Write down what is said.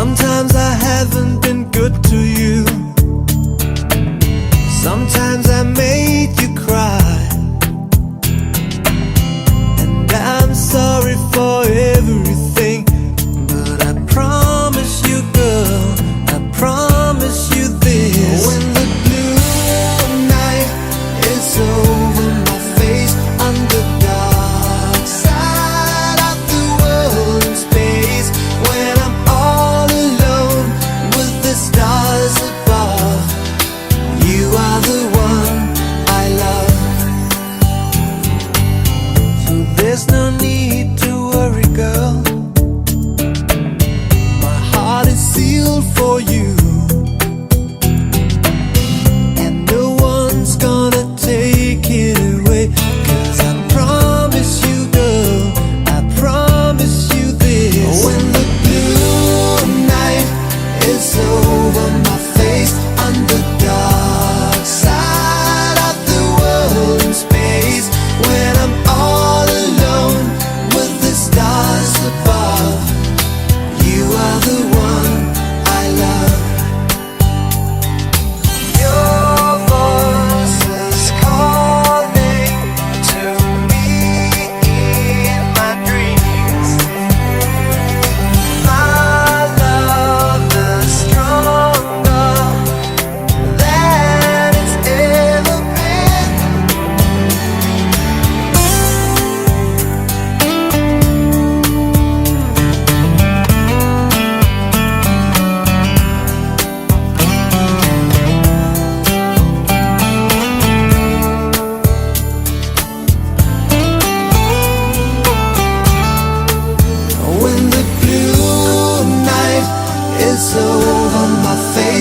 Sometimes I haven't been good to you. Sometimes I made you cry. And I'm sorry for everything, but I promise you, girl, I promise you this. When the blue night is over my face, on the dark side of the world in space, when I'm all alone with the stars above, you are the one I love. So there's no need to worry, girl, my heart is sealed for you, and no one's gonna take it away. 'Cause I promise you, girl, I promise you this. When the blue night is over my face, on the dark side of the world in space, when I'm all alone with the stars above, you are the one I love. Your voice is calling to me in my dreams. My love is stronger than it's ever been. When the blue night is over my face,